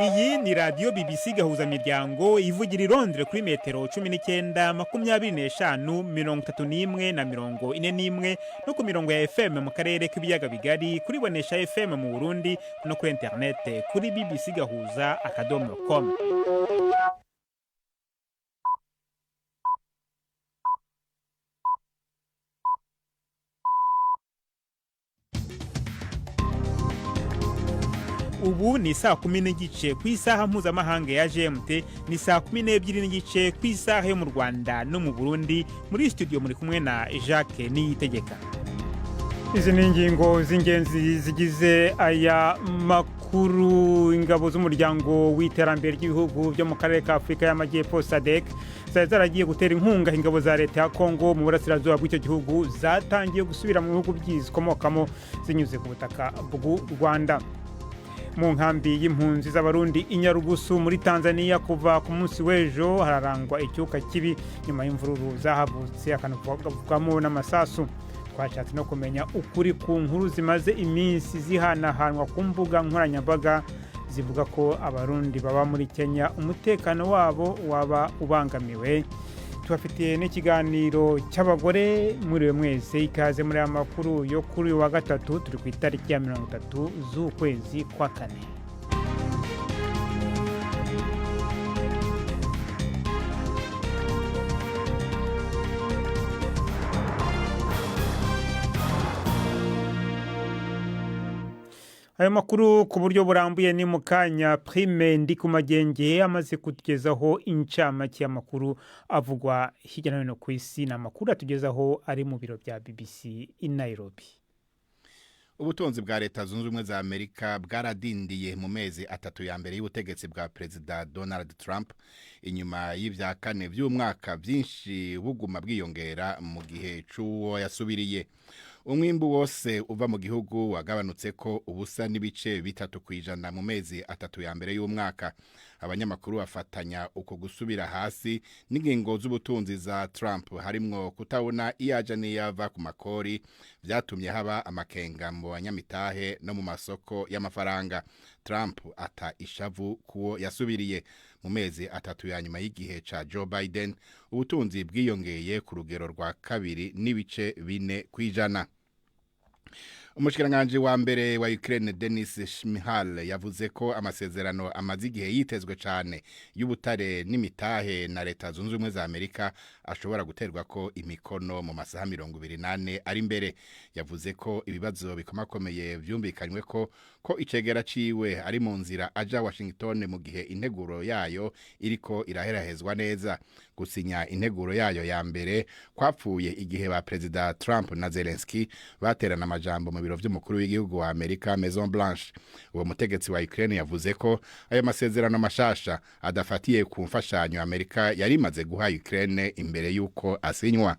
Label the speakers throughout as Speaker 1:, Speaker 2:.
Speaker 1: Iyi ni radio BBC gahuza miryango ivugira i Londres kuri metero 19, 25, 31 na 41 no ku mirongo ya FM mu karere k'ibiyaga bigari kuri bonesha FM mu Burundi no kuri internet kuri bbcgahuza.com. Ubu ni saa 10 n'igice ku isaha mpuzamahanga ya GMT, ni saa 12 n'igice ku isaha yo mu Rwanda no mu Burundi. Muri studio muri kumwe na Jacques Niyitegeka. Izi ni ingingo z'ingenzi zigize aya makuru. Ingabo z'umuryango w'iterambere ry'ibihugu byo mu karere ka Afrika y'Amajyepfo SADC zaragiye gutera inkunga ingabo za leta ya Kongo mu burasirazuba bw'icyo gihugu zatangiye gusubira mu bihugu by'izikomokamo zinyuze ku butaka bw'u Rwanda. Mu nkambi y'impunzi z'abarundi Inyarugusu muri Tanzania kuva ku munsi w'ejo hararangwa icyuka kibi nyuma y'imvururu zahavutse akanavugamo n'amasasu. Twashatse no kumenya ukuri ku nkuru zimaze iminsi zihanahanwa ku mbuga nkoranyambaga zivuga ko abarundi baba muri Kenya umutekano wabo waba ubangamiwe. Tubafitiye n'ikiganiro cy'abagore muri mwese, ikaze muri amakuru yo kuri wa gatatu turi ku itariki ya 30 z'ukwezi kwa kane. Ayo makuru ku buryo burambuye ni mukanya. Prime Ndikumagenge amaze kutugezaho incamake y'amakuru avugwa hirya no hino ku isi, na makuru atugezaho ari mu biro bya BBC i Nairobi.
Speaker 2: Ubutunzi bwa leta zunze ubumwe za Amerika bwaradindiye mu mezi atatu ya mbere y'ubutegetsi bwa Perezida Donald Trump, inyuma y'ivya kane by'umwaka byinshi buguma bwiyongera mu gihe c'uwo yasubiriye. Umwimbu wose uva mu gihugu wagabanutse ko ubusa n'ibice 3% mu mezi atatu ya mbere y'umwaka. Abanyamakuru bafatanya uko gusubira hasi n'ingingo z'ubutunzi za Trump harimwo kutabona iyaja n'iyava ku makori, vyatumye haba amakenga mu banyamitahe no mu masoko y'amafaranga. Trump ata ishavu kuwo yasubiriye. Mu mezi atatu ya nyuma y'igihe ca Joe Biden ubutunzi bwiyongeye ku rugero rwa 2.4%. Umushikiranganje wa mbere wa Ukraine Denis Shmyhal yavuze ko amasezerano amaze igihe yitezwe cyane y'ubutare n'imitahe na leta zunze ubumwe za Amerika ashobora guterwa ko imikono mu masaha 28 ari imbere. Yavuze ko ibibazo bikomakomeye vyumvikanywe ko icegera ciwe ari mu nzira aja Washington mu gihe integuro yayo iriko iraherahezwa neza. Gusinya integuro yayo ya mbere kwapfuye igihe ba Perezida Trump na Zelensky baterana amajambo mu biro vy'umukuru w'igihugu wa Amerika Maison Blanche. Uwo mutegetsi wa Ukraine yavuze ko ayo masezerano mashasha adafatiye ku mfashanyo Amerika yari imaze guha Ukraine imbere yuko asinywa.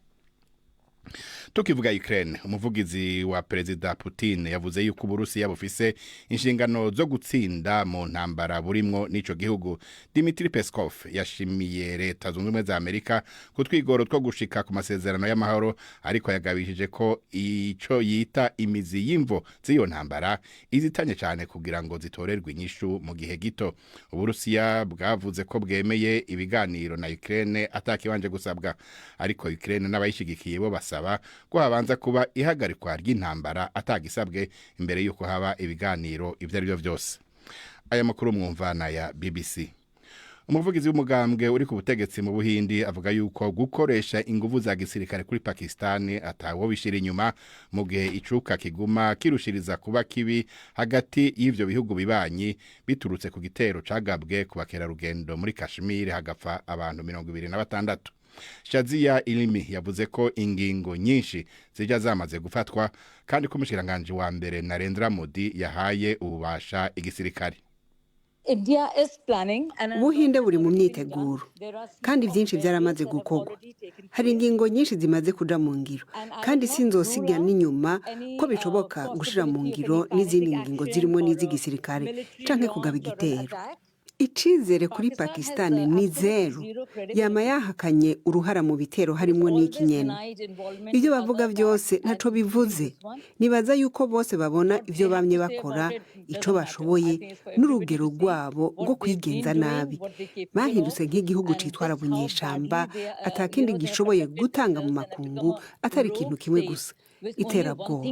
Speaker 2: Tukivuga Ukraine, umuvugizi wa Perezida Putin yavuze yuko Uburusiya bufise inshingano zo gutsinda mu ntambara burimwo n'ico gihugu. Dmitry Peskov yashimiye leta zunze ubumwe za Amerika kutwigoro two gushika ku masezerano y'amahoro, ariko yagabishije ko ico yita imizi y'imvo z'iyo ntambara izitanye cyane kugira ngo zitorerwe inyishu mu gihe gito. Uburusiya bwavuze ko bwemeye ibiganiro na Ukraine atakibanje gusabwa, ariko Ukraine n'abayishigikiye bo basaba ko habanza kuba ihagarikwa ry'intambara atagisabwe imbere yuko haba ibiganiro ivyo ari byo byose. Aya makuru mwumvana ya BBC. Umuvugizi w'umugambwe uri ku butegetsi mu Buhindi avuga yuko gukoresha inguvu za gisirikare kuri Pakistan atawo bishira inyuma mu gihe icuka kiguma kirushiriza kuba kibi hagati y'ivyo bihugu bibanyi biturutse ku gitero cagabwe ku bakerarugendo muri Kashmir hagapfa abantu 26. Shazia Ilimi yavuze ko ingingo nyinshi zija zamaze gufatwa kandi ko umushikiranganje wa mbere Narendra Modi yahaye ububasha igisirikare.
Speaker 3: Ubuhinde buri mu myiteguro kandi byinshi byaramaze gukorwa. Hari ingingo nyinshi zimaze kuja mu ngiro kandi sinzosiga n'inyuma ko bishoboka gushira mu ngiro n'izindi ngingo zirimo n'iz'igisirikare canke kugaba igitero. icizere kuri Pakistan ni zero. Yama yahakanye uruhara mu bitero harimo n'iki nyene. Ibyo bavuga byose ntaco bivuze. Nibaza yuko bose babona ivyo bamye bakora, ico bashoboye n'urugero rwabo rwo kwigenza nabi. Bahindutse nk'igihugu citwara bunyeshamba, atakindi gishoboye gutanga mu makungu atari ikintu kimwe gusa, iterabwoba.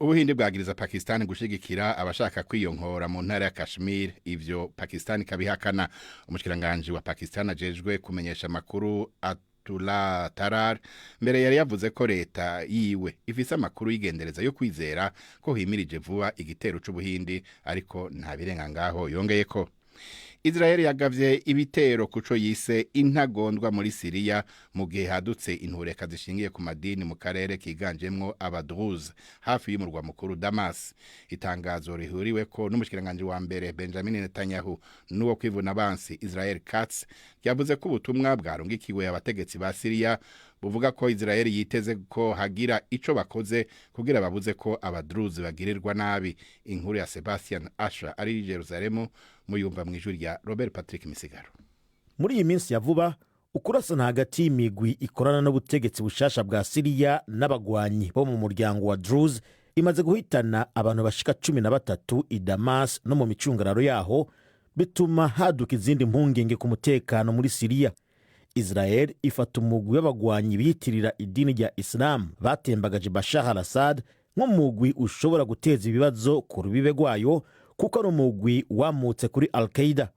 Speaker 2: Ubuhinde bwagiriza Pakistan gushigikira abashaka kwiyonkora mu ntara ya Kashmir, ivyo Pakistan kabihakana. Umushikiranganje wa Pakistan ajejwe kumenyesha makuru Atullah Tarar mbere yari yavuze ko leta yiwe ifise amakuru yigendereza yo kwizera ko himirije vuba igitero c'ubuhindi, ariko nta birenga ngaho. Yongeye ko Israel yagavye ibitero kuco yise intagondwa muri Syria mu gihe hadutse intureka zishingiye ku madini mu karere kiganjemwo abadruze hafi y'umurwa mukuru Damas. Itangazo rihuriwe ko n'umushikiranganje wa mbere Benjamin Netanyahu n'uwo kwivuna abansi Israel Katz yavuze ko ubutumwa bwarungikiwe abategetsi ba Syria buvuga ko Israel yiteze ko hagira ico bakoze kugira babuze ko abadruze bagirirwa nabi. Inkuru ya Sebastian Asher ari Jerusalem muyumva mwijuri rya Robert Patrick Misigaro.
Speaker 4: Muri iyi minsi ya vuba ukurasana hagati y'imigwi ikorana n'ubutegetsi bushasha bwa Syria n'abagwanyi bo mu muryango wa Druze imaze guhitana abantu bashika 13 i Damas no mu micungararo yaho, bituma haduka izindi mpungenge ku mutekano muri Syria. Israel ifata umugwi w'abagwanyi biyitirira idini rya Islam batembagaje Bashar al-Assad nk'umugwi ushobora guteza ibibazo ku rubibe rwayo, kuko ari umugwi wamutse kuri Al-Qaeda.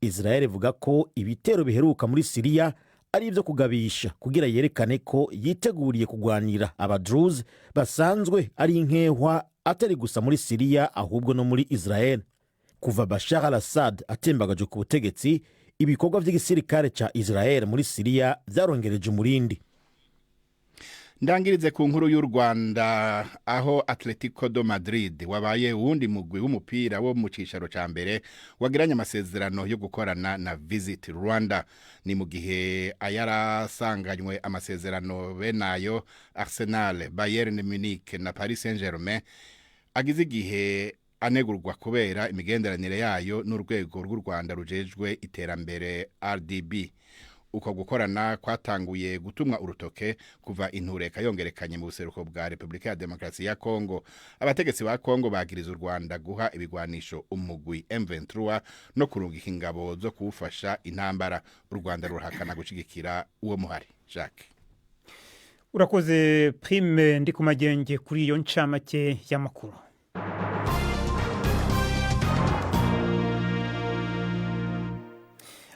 Speaker 4: Israel ivuga ko ibitero biheruka muri Syria ari ivyo kugabisha kugira yerekane ko yiteguriye kugwanira abadruze basanzwe ari inkehwa atari gusa muri Syria ahubwo no muri Israel. Kuva Bashar al-Assad atembagaje ku butegetsi, ibikorwa vy'igisirikare ca Israel muri Syria vyarongereje umurindi.
Speaker 2: Ndangirize ku nkuru y'u Rwanda, aho Atletico de Madrid wabaye wundi mugwi w'umupira wo mu cicaro ca mbere wagiranye amasezerano yo gukorana na Visit Rwanda. Ni mu gihe ayarasanganywe amasezerano benayo Arsenal, Bayern Munich na Paris Saint-Germain agize igihe anegurwa kubera imigenderanire yayo n'urwego rw'u Rwanda rujejwe iterambere RDB. Uko gukorana kwatanguye gutumwa urutoke kuva intureka yongerekanye mu buseruko bwa Republika ya Demokarasi ya Kongo. Abategetsi ba Kongo bagiriza u Rwanda guha ibigwanisho umugwi M23 no kurungika ingabo zo kuwufasha intambara. U Rwanda ruhakana gushigikira uwo muhari. Jacques
Speaker 1: urakoze Prime ndi kumagenge kuri iyo ncamake y'amakuru.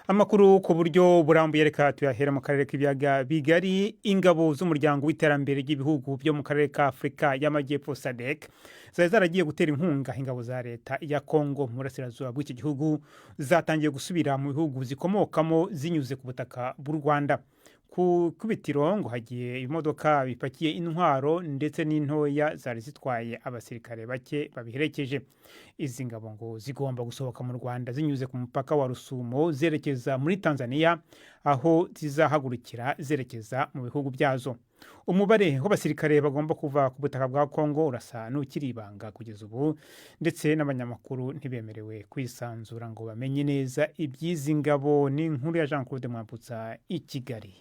Speaker 1: Amakuru ku buryo burambuye reka tuyahera mu karere k'ibiyaga bigari. Ingabo z'umuryango w'iterambere ry'ibihugu byo mu karere ka Afrika y'Amajyepfo SADC zaragiye gutera inkunga ingabo za leta ya Kongo mu burasirazuba bw'iki gihugu, zatangiye gusubira mu bihugu zikomokamo zinyuze ku butaka bw'u Rwanda. Ku kubitiro ngo hagiye imodoka bipakiye intwaro ndetse n'intoya zari zitwaye abasirikare bake babiherekeje. Izi ngabo ngo zigomba gusohoka mu Rwanda zinyuze ku mupaka wa Rusumo zerekeza muri Tanzania, aho zizahagurukira zerekeza mu bihugu byazo. Umubare w'abasirikare bagomba kuva ku butaka bwa Kongo urasa n'ukiri ibanga kugeza ubu, ndetse n'abanyamakuru ntibemerewe kwisanzura ngo bamenye neza iby'izi ngabo. Ni inkuru ya Jean Claude Mwambutsa i Kigali.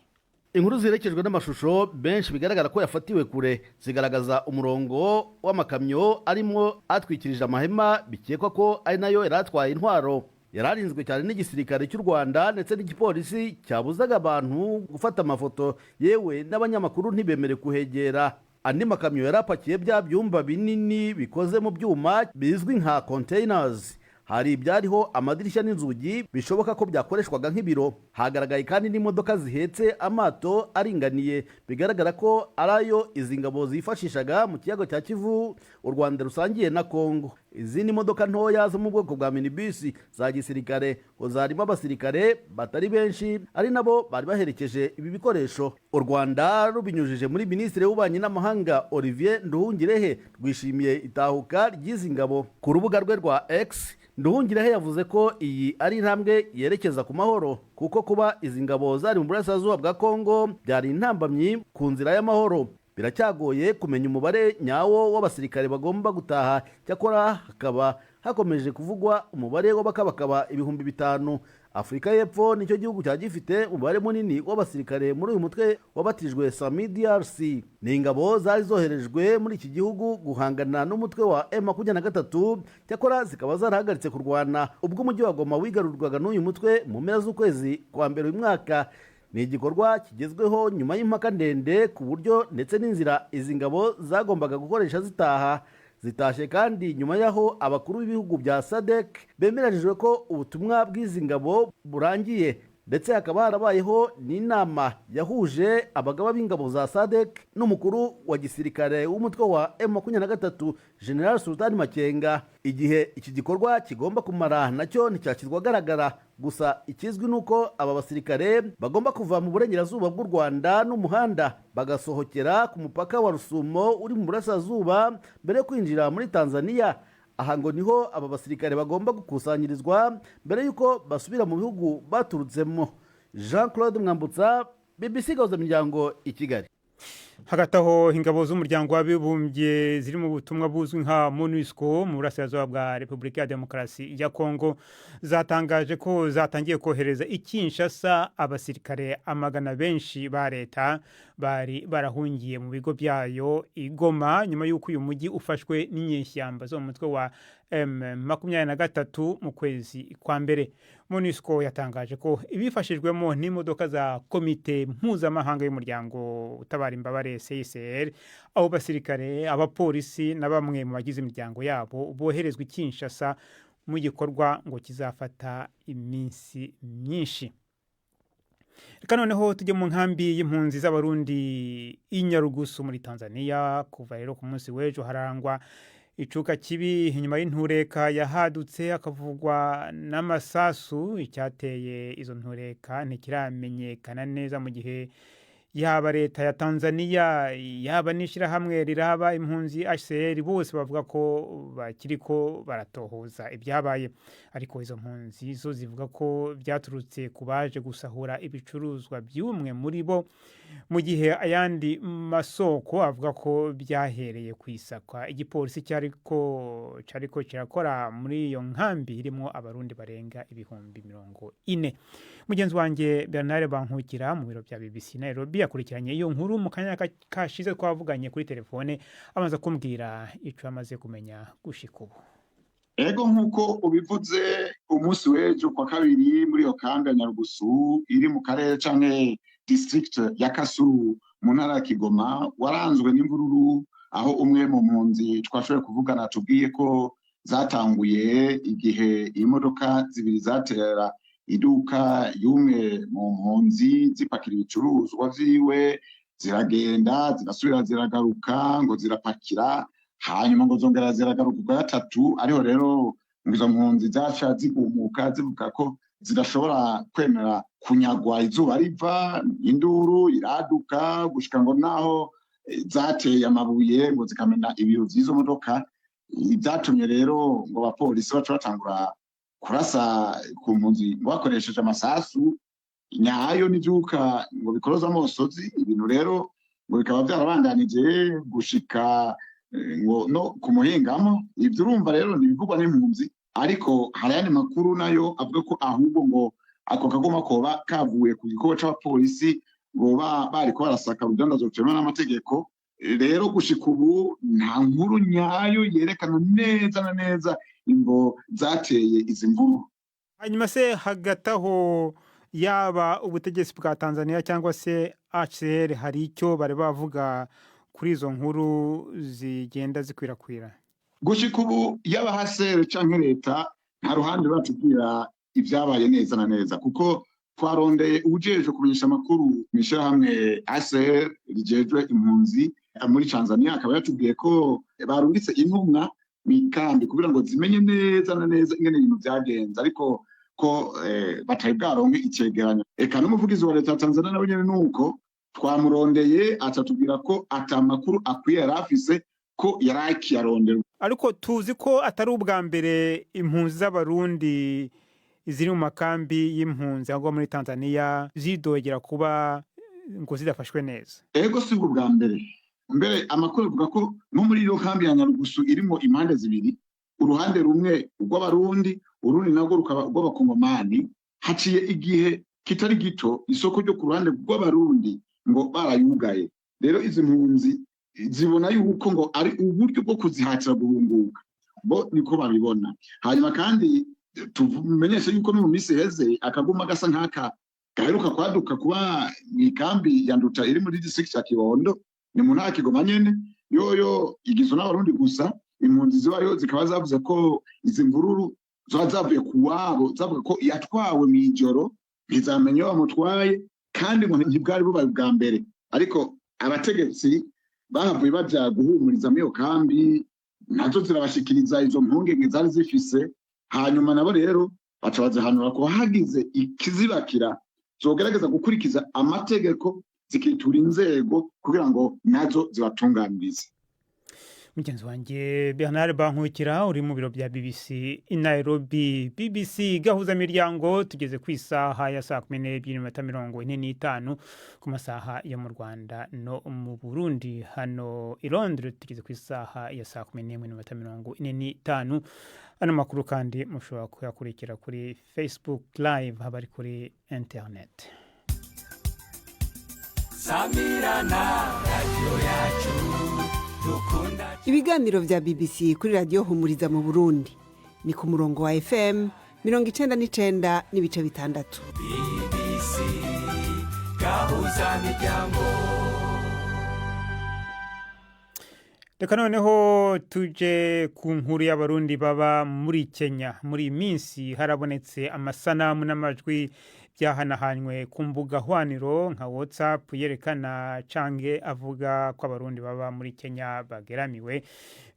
Speaker 5: Inkuru zirekejwe n'amashusho benshi bigaragara ko yafatiwe kure zigaragaza umurongo w'amakamyo arimo atwikirije amahema, bikekwa ko ari nayo yaratwaye intwaro. Yararinzwe cyane n'igisirikare cy'u Rwanda ndetse n'igipolisi cyabuzaga abantu gufata amafoto, yewe n'abanyamakuru ntibemere kuhegera. Andi makamyo yarapakiye bya byumba binini bikoze mu byuma bizwi nka containers. Hari ibyariho amadirishya n'inzugi bishoboka ko byakoreshwaga nk'ibiro. Hagaragaye kandi n'imodoka zihetse amato aringaniye, bigaragara ko arayo izi ngabo zifashishaga mu kiyaga cya Kivu u Rwanda rusangiye na Kongo. Izindi modoka ntoya zo mu bwoko bwa minibus za gisirikare zarimo abasirikare batari benshi, ari nabo bari baherekeje ibi bikoresho. U Rwanda rubinyujije muri Minisitiri w'Ububanyi n'Amahanga Olivier Nduhungirehe rwishimiye itahuka ry'izi ngabo. Ku rubuga rwe rwa X, Nduhungirehe yavuze ko iyi ari intambwe yerekeza ku mahoro, kuko kuba izi ngabo zari mu burasirazuba bwa Kongo byari intambamyi ku nzira y'amahoro. biracyagoye kumenya umubare nyawo w'abasirikare bagomba gutaha, cyakora hakaba hakomeje kuvugwa umubare w'abakabakaba 5,000. Afurika y'Epfo nicyo gihugu cya gifite umubare munini w'abasirikare muri uyu mutwe wabatijwe Sami DRC. Ni ingabo zari zoherejwe muri iki gihugu guhangana n'umutwe wa M23, cyakora zikaba zarahagaritse kurwana ubwo umujyi wa Goma wigarurwaga n'uyu mutwe mu mpera z'ukwezi kwa mbere uyu mwaka. Ni igikorwa kigezweho nyuma y'impaka ndende ku buryo ndetse n'inzira izi ngabo zagombaga gukoresha zitashye kandi nyuma y'aho abakuru b'ibihugu bya SADC bemeranyijwe ko ubutumwa bw'izi ngabo burangiye, ndetse hakaba harabayeho n'inama yahuje abagaba b'ingabo za SADC n'umukuru wa gisirikare w'umutwe wa M23 General Sultan Makenga. Igihe iki gikorwa kigomba kumara nacyo nticyashyirwa agaragara, gusa ikizwi nuko aba basirikare bagomba kuva mu burengerazuba bw'u Rwanda n'umuhanda bagasohokera ku mupaka wa Rusumo uri mu burasirazuba mbere yo kwinjira muri Tanzania. Aha ngo niho aba basirikare bagomba gukusanyirizwa mbere yuko basubira mu bihugu baturutsemo. Jean Claude Mwambutsa, BBC Gahuza Miryango, i Kigali.
Speaker 1: Hagati aho ingabo z'umuryango w'abibumbye ziri mu butumwa buzwi nka MONUSCO mu burasirazuba bwa Repubulika ya Demokarasi ya Kongo zatangaje ko zatangiye kohereza i Kinshasa abasirikare amagana benshi ba leta bari barahungiye mu bigo byayo i Goma nyuma y'uko uyu mujyi ufashwe n'inyeshyamba zo mu mutwe wa M23 mu kwezi kwa mbere. MONUSCO yatangaje ko ibifashijwemo n'imodoka za komite mpuzamahanga y'umuryango utabara imbabare CICR, abo basirikare, abapolisi na bamwe mu bagize imiryango yabo boherezwa i Kinshasa mu gikorwa ngo kizafata iminsi myinshi. Reka noneho tujye mu nkambi y'impunzi z'abarundi i Nyarugusu muri Tanzania. Kuva rero ku munsi w'ejo harangwa icuka kibi inyuma y'intureka yahadutse akavugwa n'amasasu. Icyateye izo ntureka ntikiramenyekana neza, mu gihe yaba leta ya Tanzania yaba n'ishirahamwe riraba impunzi HCR bose bavuga ko bakiriko baratohoza ibyabaye. Ariko izo mpunzi zo zivuga ko byaturutse kubaje gusahura ibicuruzwa by'umwe muri bo, mu gihe ayandi masoko avuga ko byahereye kwisakwa igipolisi cyariko kirakora muri iyo nkambi irimo abarundi barenga 40,000. Mugenzi wanjye Bernard Bankukira mu biro bya BBC Nairobi yakurikiranye iyo nkuru mu kanya kashize twavuganye kuri telefone, amaze kumbwira ico amaze kumenya gushika ubu.
Speaker 6: Ego nkuko ubivuze, umunsi w'ejo kwa kabiri muri iyo kambi ya Nyarugusu iri mu karere canke district ya Kasulu mu ntara ya Kigoma waranzwe n'imvururu, aho umwe mu mpunzi twashoboye kuvugana tubwiye ko zatanguye igihe imodoka zibiri zatera iduka y'umwe mu mpunzi zipakira ibicuruzwa vyiwe, ziragenda zirasubira ziragaruka ngo zirapakira, hanyuma ngo zongera ziragaruka kwa gatatu. Ariho rero izo mpunzi zaca zigumuka zivuga ko zidashobora kwemera kunyagwa izuba riva, induru iraduka gushika ngo naho zateye amabuye ngo zikamena ibiro vy'izo modoka. Ibyatumye rero ngo abapolisi baca batangura kurasa ku mpunzi bakoresheje amasasu nyayo n'ivyuka ngo bikoroza amosozi. Ibintu rero ngo bikaba byarabandanije gushika ngo no kumuhingamo. Ibyo urumva rero nibivugwa n'impunzi, ariko hari ayandi makuru nayo avuga ko ahubwo ngo ako kagoma koba kavuye ku gikorwa c'abapolisi ngo bariko barasaka uruganda zocemewe n'amategeko. Rero gushika ubu nta nkuru nyayo yerekana neza na neza imvo zateye izi mvuru.
Speaker 1: Hanyuma se hagati aho yaba ubutegetsi bwa Tanzania cyangwa se HCR hari icyo bari bavuga kuri izo nkuru zigenda zikwirakwira?
Speaker 6: Gushika ubu yaba HCR canke leta nta ruhande batubwira ibyabaye neza na neza, kuko twarondeye ubujeje kumenyesha amakuru mw'ishirahamwe HCR rijejwe impunzi muri Tanzania, akaba yatubwiye ko barungitse intumwa mikambi kugira ngo zimenye neza na neza ingene ibintu byagenze, ariko ko batari bwaronke icegeranyo. Eka n'umuvugizi wa leta ya Tanzania nawe nyene nuko twamurondeye atatubwira ko atamakuru akwiye yarafise ko yaraki yarondera.
Speaker 1: Ariko tuzi ko atari ubwa mbere impunzi z'abarundi ziri mu makambi y'impunzi aho muri Tanzania zidogera kuba ngo zidafashwe neza.
Speaker 6: Ego si ubwa mbere mbere amakuru avuga ko no muri iyo kambi ya Nyarugusu irimo impande zibiri, uruhande rumwe rw'abarundi urundi nabwo rukaba rw'abakongomani. Haciye igihe kitari gito isoko ryo ku ruhande rw'abarundi ngo barayugaye. Rero izi mpunzi zibona yuko ngo ari uburyo bwo kuzihatira guhunguka, bo niko babibona. Hanyuma kandi tumenyeshe yuko no mu minsi heze akaguma gasa nk'aka gaheruka kwaduka kuba ikambi ya Nduta iri muri district ya Kibondo, ni mu ntara Kigoma nyene, yoyo igizwe n'abarundi gusa. Impunzi zibayo zikaba zavuze ko izi mvururu zavuye ku wabo, zavuga ko yatwawe mw'ijoro ntizamenye bamutwaye, kandi ngo ntibwari bubaye bwa mbere. Ariko abategetsi bahavuye baja guhumuriza muri iyo kambi, nazo zirabashikiriza izo mpungenge zari zifise. Hanyuma nabo rero baca bazihanura ko hagize ikizibakira zogerageza gukurikiza amategeko, zikitura inzego kugira ngo nazo zibatunganirize.
Speaker 1: Mugenzi wanjye Bernard Bankukira uri mu biro bya BBC i Nairobi. BBC gahuza miryango tugeze ku isaha ya 12:45 ku masaha yo mu Rwanda no mu Burundi. Hano i Londres tugeze ku isaha ya 11:45. Ano makuru kandi mushobora kuyakurikira kuri Facebook Live, habari kuri internet.
Speaker 7: Samirana radio yacu dukunda.
Speaker 3: Ibiganiro vya BBC kuri radio Humuriza mu Burundi ni ku murongo wa FM 99.6.
Speaker 7: BBC gahuza miryango.
Speaker 1: Reka noneho tuje ku nkuru y'abarundi baba muri Kenya. Muri minsi harabonetse amasanamu n'amajwi byahanahanywe ku mbuga hwaniro nka WhatsApp yerekana canke avuga ko abarundi baba muri Kenya bageramiwe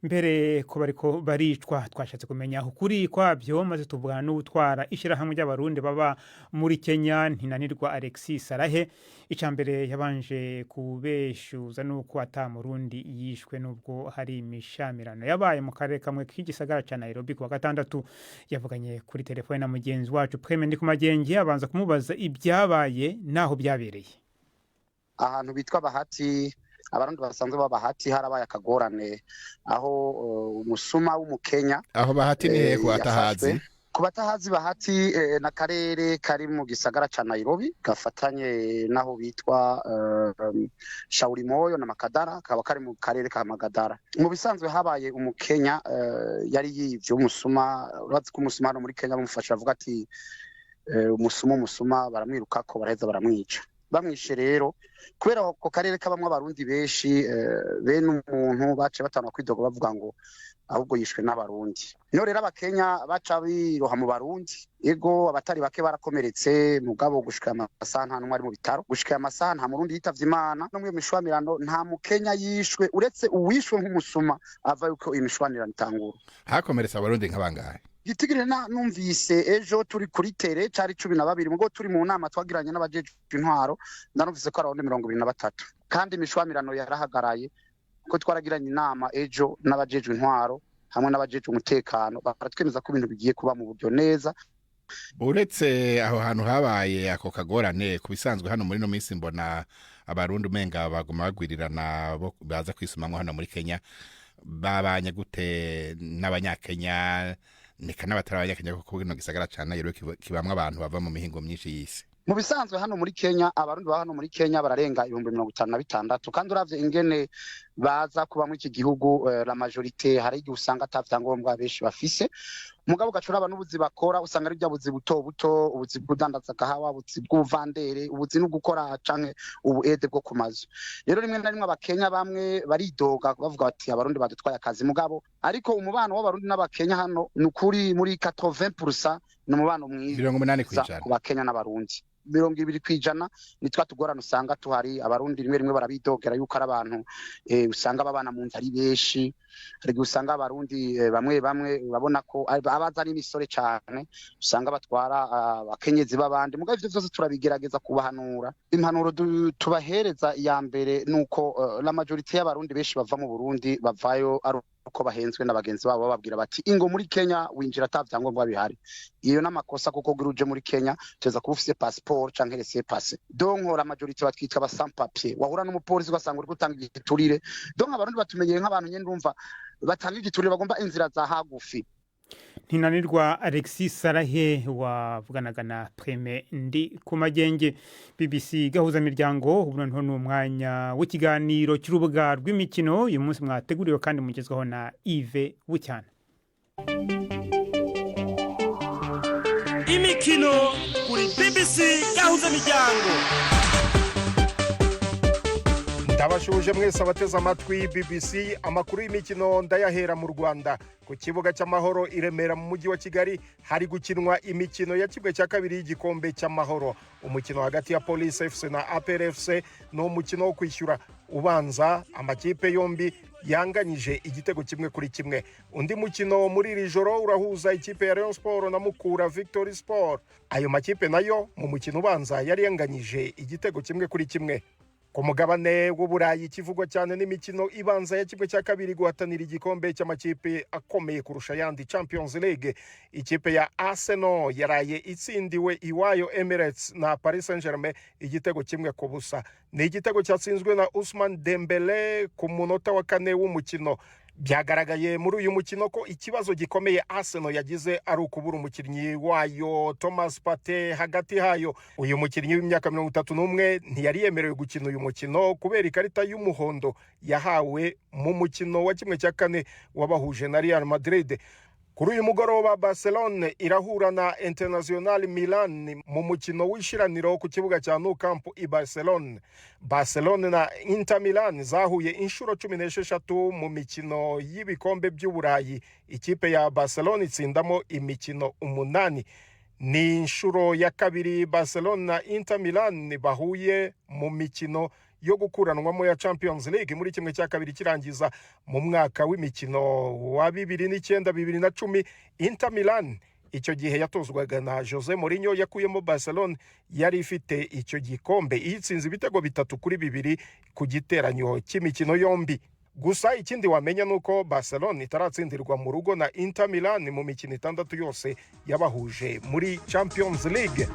Speaker 1: mbere ko bariko baricwa. Twashatse kumenya ukuri kwabyo maze tuvugana n'utwara ishirahamwe ry'abarundi baba muri Kenya Ntinanirwa Alexis Sarahe. Icambere yabanje kubeshuza nuko atamurundi yishwe nubwo hari imishamirano yabaye mu karere kamwe k'igisagara ca Nairobi ku wa gatandatu. Yavuganye kuri telefone na mugenzi wacu Preme Ndikumagenge abanza kumubaza ibyabaye naho byabereye.
Speaker 8: Ahantu bitwa Bahati, abarundi basanzwe babahati harabaye akagorane aho umusuma w'umukenya.
Speaker 2: Aho Bahati ni hehe atahazi?
Speaker 8: Kubatahazi Bahati na karere kari mu gisagara ca Nairobi gafatanye naho bitwa Shaurimoyo na Makadara, kaba kari mu karere ka Magadara. Mu bisanzwe habaye umukenya yari yivye umusuma. Urazi ko umusuma no muri Kenya bamufasha avuga ati umusuma baramwiruka ko baraheza baramwica. Bamwishe rero kubera ko karere kabamwe abarundi benshi bene umuntu bace batana kwidoga bavuga ngo ahubwo yishwe n'abarundi. No rero abakenya baca biroha mu barundi, ego abatari bake barakomeretse, mugabo gushika amasaha nta numwe ari mu bitaro, gushika amasaha nta murundi yitavye Imana. No mu mishwamirano nta mukenya yishwe uretse uwishwe nk'umusuma ava yuko imishwanirano itangura.
Speaker 2: Hakomeretse abarundi nk'abangahe?
Speaker 8: Gitigire numvise ejo turi kuri tere cari 12 mugo turi mu nama twagiranye n'abajeje intwaro, ndanumvise ko arawundi 23 kandi imishwamirano yarahagaraye ko twaragiranye inama ejo n'abajeje intwaro hamwe n'abajeje umutekano baratwemeza ko ibintu bigiye kuba mu buryo neza.
Speaker 2: Uretse aho hantu habaye ako kagorane kubisanzwe hano muri no minsi mbona abarundi umenga baguma bagwirirana bo baza kwisumamwe hano muri Kenya. Babanye gute n'abanyakenya nika n'abatari abanyakenya kuko kino gisagara cyane rero kibamwe abantu bava mu mihingo myinshi y'isi?
Speaker 8: Mu bisanzwe hano muri Kenya abarundi ba hano muri Kenya bararenga 56,000 kandi uravye ingene baza kuba muri iki gihugu la majorité hari igihe usanga atavyangombwa benshi bafise. Mugabo gacuraba n'ubuzi bakora usanga ari byabuzi buto buto, ubuzi bw'udandaza gahawa, ubuzi bw'uvandere, ubuzi no gukora canke ubu ede bwo kumazu. Rero rimwe na rimwe abakenya bamwe baridoga bavuga bati abarundi badutwaye akazi, mugabo ariko umubano w'abarundi n'abakenya hano nukuri muri 80% n'umubano mwiza
Speaker 2: 80%
Speaker 8: ku bakenya n'abarundi. 20% nitwa tugorana usanga tuhari. Abarundi rimwe barabidogera yuko ari abantu usanga babana mu nzari beshi, ariko usanga abarundi bamwe urabona ko abaza ari imisore cyane usanga batwara abakenyezi babandi. Mugabo ivyo byose turabigerageza kubahanura. Impanuro tubahereza ya mbere nuko la majorité y'abarundi beshi bava mu Burundi bavayo ari uko bahenzwe na bagenzi babo bababwira bati ingo muri Kenya winjira atavyangombwa bihari. Iyo n'amakosa kuko guruje muri Kenya teza kuba ufise passport canke laissez-passer. Donc la majorité batwitwa ba sans papier. Wahura n'umupolisi ugasanga uri gutanga igiturire. Donc abarundi batumenyeye nk'abantu nyene ndumva batanga igiturire bagomba inzira za hagufi.
Speaker 1: Ntinanirwa Alexis Sarahe wavuganaga na Preme ndi ku magenge. BBC gahuza miryango ubu noneho n'umwanya w'ikiganiro cy'urubuga rw'imikino uyu munsi mwateguriwe kandi mugezweho na Yves Bucyana.
Speaker 9: Imikino kuri BBC gahuza miryango.
Speaker 10: Ndabashuje mwese abateze amatwi BBC amakuru y'imikino ndayahera mu Rwanda ku kibuga cy'amahoro i Remera mu mujyi wa Kigali hari gukinwa imikino ya kibwe cya kabiri y'igikombe cy'amahoro. Umukino hagati ya Police FC na APR FC no umukino wo kwishyura ubanza amakipe yombi yanganyije igitego kimwe kuri kimwe. Undi mukino muri iri joro urahuza ikipe ya Rayon Sport na Mukura Victory Sport. Ayo makipe nayo mu mukino ubanza yari yanganyije igitego kimwe kuri kimwe. Ku mugabane w'Uburayi kivugwa cyane n'imikino ibanza ya kibwe cya kabiri guhatanira igikombe cy'amakipe akomeye kurusha yandi Champions League. Ikipe ya Arsenal yaraye itsindiwe iwayo Emirates na Paris Saint-Germain igitego kimwe ku busa. Ni igitego cyatsinzwe na Ousmane Dembele ku munota wa 4 w'umukino. Byagaragaye muri uyu mukino ko ikibazo gikomeye Arsenal yagize ari ukubura umukinnyi wayo Thomas Partey hagati hayo. Uyu mukinnyi w'imyaka 31 ntiyari yemerewe gukina uyu mukino kubera ikarita y'umuhondo yahawe mu mukino wa kimwe cya kane wabahuje na Real Madrid. Kuri uyu mugoroba Barcelona irahura na Internazionale Milan mu mukino w'ishiraniro ku kibuga cya Nou Camp i Barcelona. Barcelona na Inter Milan zahuye inshuro 16 mu mikino y'ibikombe by'Uburayi. Ikipe ya Barcelona itsindamo imikino 8. Ni inshuro ya kabiri Barcelona na Inter Milan bahuye mu mikino yo gukuranwamo ya Champions League muri kimwe cya kabiri kirangiza mu mwaka w'imikino wa 2009-2010. Inter Milan icyo gihe yatozwaga na Jose Mourinho yakuyemo Barcelona yari ifite icyo gikombe itsinze ibitego 3-2 ku giteranyo cy'imikino yombi. Gusa ikindi wamenya nuko Barcelona itaratsindirwa mu rugo na Inter Milan mu mikino 6 yose yabahuje muri Champions League.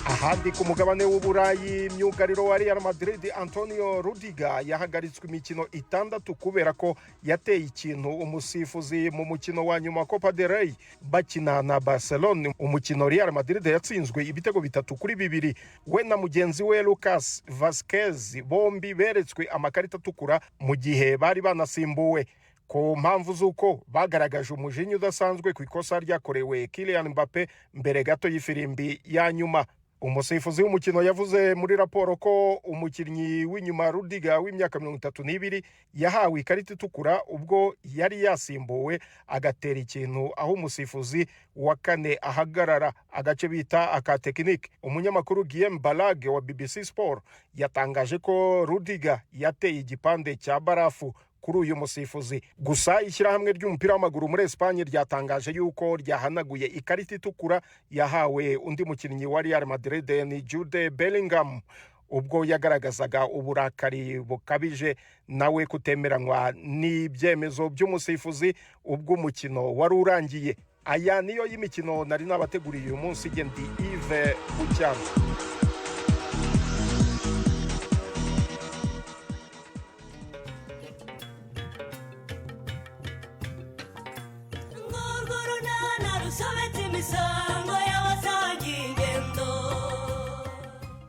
Speaker 10: Ahandi ku mugabane w'Uburayi myugariro wa Real Madrid Antonio Rudiger yahagaritswe imikino 6 kubera ko yateye ikintu umusifuzi mu mukino wa nyuma Copa del Rey bakina na Barcelona. Umukino Real Madrid yatsinzwe ibitego 3-2. We na mugenzi we Lucas Vazquez bombi beretswe amakarita atukura mu gihe bari banasimbuwe ku mpamvu z'uko bagaragaje umujinya udasanzwe ku ikosa ryakorewe Kylian Mbappe mbere gato y'ifirimbi ya nyuma. Umusifuzi w'umukino yavuze muri raporo ko umukinnyi w'inyuma Rudiger w'imyaka 32 yahawe ikarita itukura ubwo yari yasimbuwe agatera ikintu aho umusifuzi wa 4 ahagarara agace bita aka technique. Umunyamakuru Guillaume Balage wa BBC Sport yatangaje ko Rudiger yateye igipande cya barafu kuri uyu musifuzi. Gusa ishyirahamwe ry'umupira w'amaguru muri Espagne ryatangaje yuko ryahanaguye ikarita itukura yahawe undi mukinnyi wa Real Madrid ni Jude Bellingham ubwo yagaragazaga uburakari bukabije nawe kutemeranywa n'ibyemezo by'umusifuzi ubwo umukino wari urangiye. Aya niyo y'imikino nari nabateguriye uyu munsi gendi Yves Bucyana.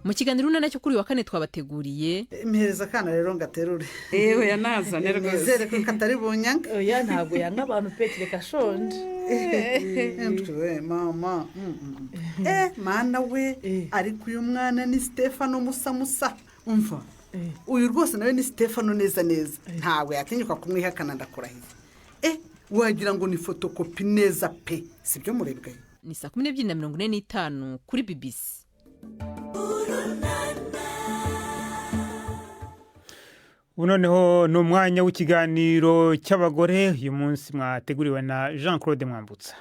Speaker 11: Mu kiganiro cyo kuri wa 4 twabateguriye
Speaker 12: impereza kana rero ngaterure
Speaker 13: yewe yanazane rwose
Speaker 12: nizere ko katari bunyanga
Speaker 13: oya ntabwo yanga abantu Petri kashonje
Speaker 12: mama mana we ariko uyu mwana ni Stefano Musa umva uyu rwose nawe ni Stefano neza ntawe yatinyuka kumwihakana ndakurahiye wagira ngo ni fotokopi neza pe sibyo murebwe.
Speaker 11: Ni 12:45 kuri BBC.
Speaker 1: Unoneho n'umwanya w'ikiganiro cy'abagore uyu munsi mwateguriwe na Jean Claude Mwambutsa.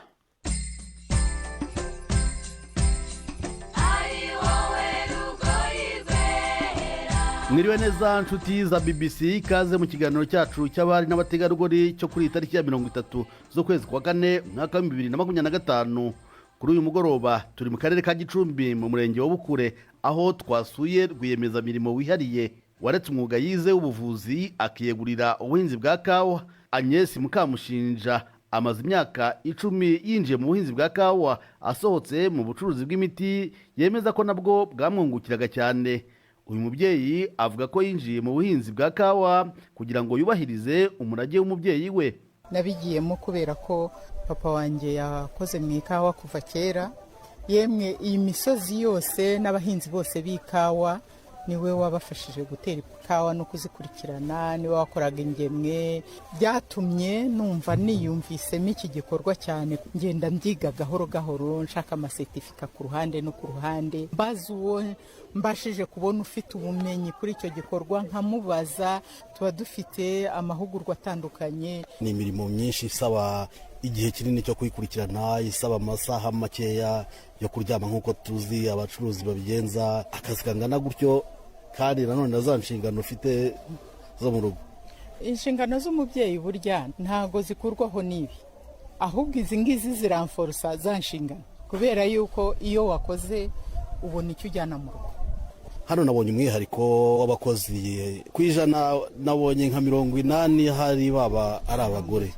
Speaker 5: Mwiriwe neza nshuti za BBC, ikaze mu kiganiro cyacu cy'abari n'abategarugori cyo kuri tariki ya 30 z'ukwezi kwa kane mwaka wa 2025. Kuri uyu mugoroba turi mu karere ka Gicumbi mu murenge wa Bukure, aho twasuye rwiyemezamirimo wihariye waretse umwuga yize w'ubuvuzi akiyegurira ubuhinzi bwa kawa. Agnes Mukamushinja amaze imyaka 10 yinjiye mu buhinzi bwa kawa, asohotse mu bucuruzi bw'imiti, yemeza ko nabwo bwamwungukiraga cyane. Uyu mubyeyi avuga ko yinjiye mu buhinzi bwa kawa kugira ngo yubahirize umurage w'umubyeyi we.
Speaker 14: Nabigiyemo kubera ko papa wanjye yakoze mu ikawa kuva kera, yemwe iyi misozi yose n'abahinzi bose b'ikawa niwe wabafashije gutera ikawa no kuzikurikirana, niwe wakoraga ingemwe. Byatumye numva niyumvisemo iki gikorwa cyane, ngenda mbyiga gahoro gahoro, nshaka amasertifika ku ruhande no ku ruhande, mbaza uwo mbashije kubona ufite ubumenyi kuri icyo gikorwa nkamubaza. Tuba dufite amahugurwa atandukanye.
Speaker 15: Ni imirimo myinshi isaba igihe kinini cyo kwikurikirana, isaba amasaha makeya yo kuryama nk'uko tuzi abacuruzi babigenza, akazi kangana gutyo, kandi nanone za nshingano ufite zo mu rugo.
Speaker 14: Inshingano z'umubyeyi burya ntago zikurwaho n'ibi, ahubwo izi ngizi ziramforsa za nshingano, kubera yuko iyo wakoze ubona icyo ujyana mu rugo.
Speaker 15: Hano nabonye umwihariko w'abakozi ku ijana, nabonye nka 80 hari baba ari abagore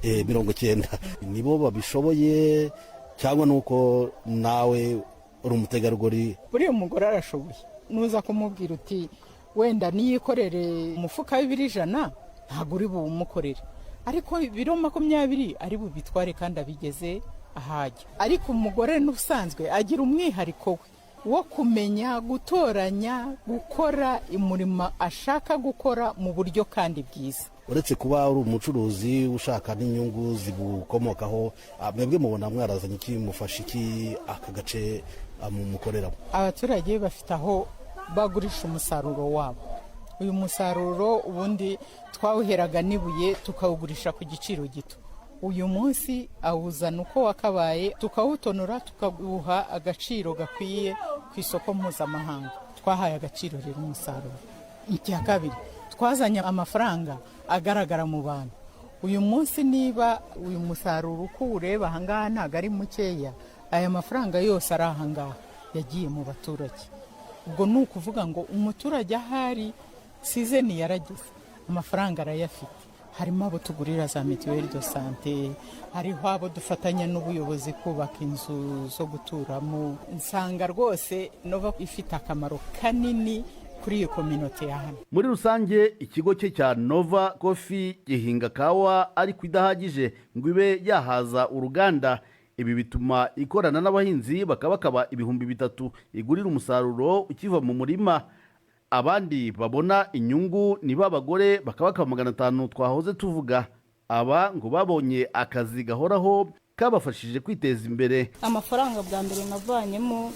Speaker 15: 90. Nibo babishoboye cyangwa nuko nawe uri umutegarugori?
Speaker 14: Buri umugore arashoboye, nuza kumubwira uti wenda niyikorere umufuka w'100 ntabwo uri bumukorere, ariko 20 ari bubitware kandi abigeze ahajya. Ariko umugore n'ubusanzwe agira umwihariko we wo kumenya gutoranya, gukora umurimo ashaka gukora mu buryo kandi bwiza.
Speaker 15: Uretse kuba uri umucuruzi ushaka n'inyungu zibukomokaho, mwebwe mubona mwarazanye iki, mufasha iki aka gace mukoreramo?
Speaker 14: Abaturage bafite aho bagurisha umusaruro wabo. Uyu musaruro ubundi twawuheraga nibuye tukawugurisha ku giciro gito. Uyu munsi awuzana uko wakabaye, tukawutonora tukaguha agaciro gakwiye ku isoko mpuzamahanga. Twahaye agaciro rero umusaruro. Icya kabiri, twazanye amafaranga agaragara mu bantu. Uyu munsi niba uyu musaruro uko ureba ahangaha ntago ari mukeya, aya mafaranga yose ari ahangaha yagiye mu baturage. Ubwo ni ukuvuga ngo umuturage ahari sizeni yarageze, amafaranga arayafite. Harimo abo tugurira za mituweli de sante, hariho abo dufatanya n'ubuyobozi kubaka inzu zo guturamo. Nsanga rwose Nova ifite akamaro kanini kuri iyo community ya hano.
Speaker 5: Muri rusange ikigo cye cya Nova Coffee gihinga kawa ariko idahagije ngo ibe yahaza uruganda. Ibi bituma ikorana n'abahinzi bakaba 3,000 igurira umusaruro ukiva mu murima. Abandi babona inyungu ni babagore bakaba 500 twahoze tuvuga. Aba ngo babonye akazi gahoraho kabafashije kwiteza imbere.
Speaker 16: Amafaranga bwa mbere navanyemo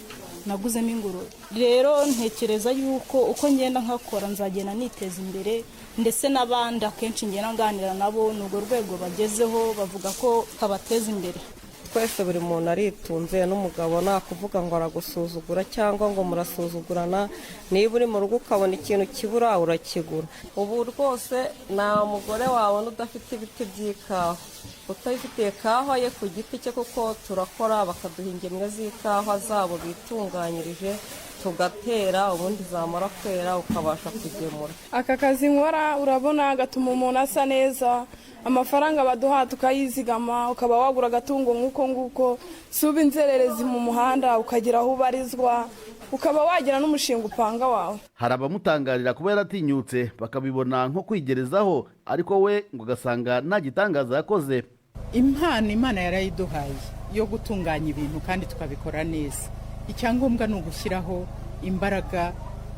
Speaker 16: naguzemo ingurube. Rero ntekereza yuko uko ngenda nkakora nzagenda niteza imbere, ndetse n'abandi akenshi ngenda nganira nabo n'urwo rwego bagezeho bavuga ko kabateza imbere.
Speaker 17: Twese buri muntu aritunze, n'umugabo nta kuvuga ngo aragusuzugura cyangwa ngo murasuzugurana. Niba uri mu rugo ukabona ikintu kibura urakigura. Ubu rwose nta mugore wawe udafite ibiti by'ikawa, utayifitiye kawa ye ku giti cye, kuko turakora bakaduha ingemwe z'ikawa zabo bitunganyirije tugatera, ubundi zamara kwera ukabasha kugemura.
Speaker 18: Aka kazi nkora urabona gatuma umuntu asa neza, amafaranga baduha tukayizigama, ukaba wagura agatungo nk'uko nguko, suba inzererezi mu muhanda ukagira aho ubarizwa, ukaba wagira n'umushinga upanga wawe.
Speaker 5: Hari abamutangarira kuba yaratinyutse bakabibona nko kwigerezaho, ariko we ngo gasanga nta gitangaza yakoze.
Speaker 14: Impano Imana yarayiduhaye yo gutunganya ibintu kandi tukabikora neza. Icyangombwa ni ugushyiraho imbaraga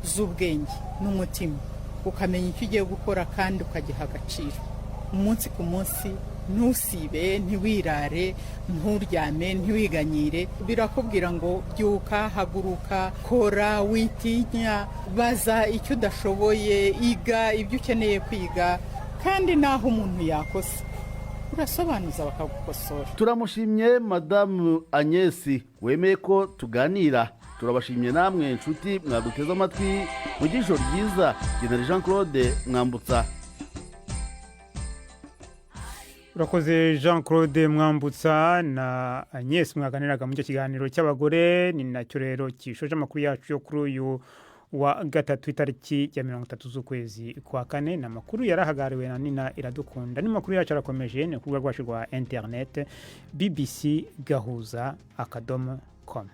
Speaker 14: z'ubwenge n'umutima, ukamenya icyo ugiye gukora kandi ukagiha agaciro. Umunsi ku munsi ntusibe, ntiwirare, nturyame, ntiwiganyire. Birakubwira ngo byuka, haguruka, kora, witinya, baza icyo udashoboye, iga ibyo ukeneye kwiga, kandi naho umuntu yakosa urasobanuza bakagukosora.
Speaker 5: Turamushimye Madamu Agnes wemeye ko tuganira. turabashimiye namwe inshuti mwaduteze amatwi mu gisho ryiza General Jean Claude Mwambutsa.
Speaker 1: urakoze Jean Claude Mwambutsa na Agnes mwaganiraga mu kiganiro cy'abagore. Ni nacyo rero kishoje amakuru yacu yo kuri uyu wa gatatu itariki ya 30 z'ukwezi kwa kane. Na makuru yarahagariwe na Nina Iradukunda. Ni makuru yacu arakomeje ni kurubuga rwacu rwa internet bbc.gahuza.com.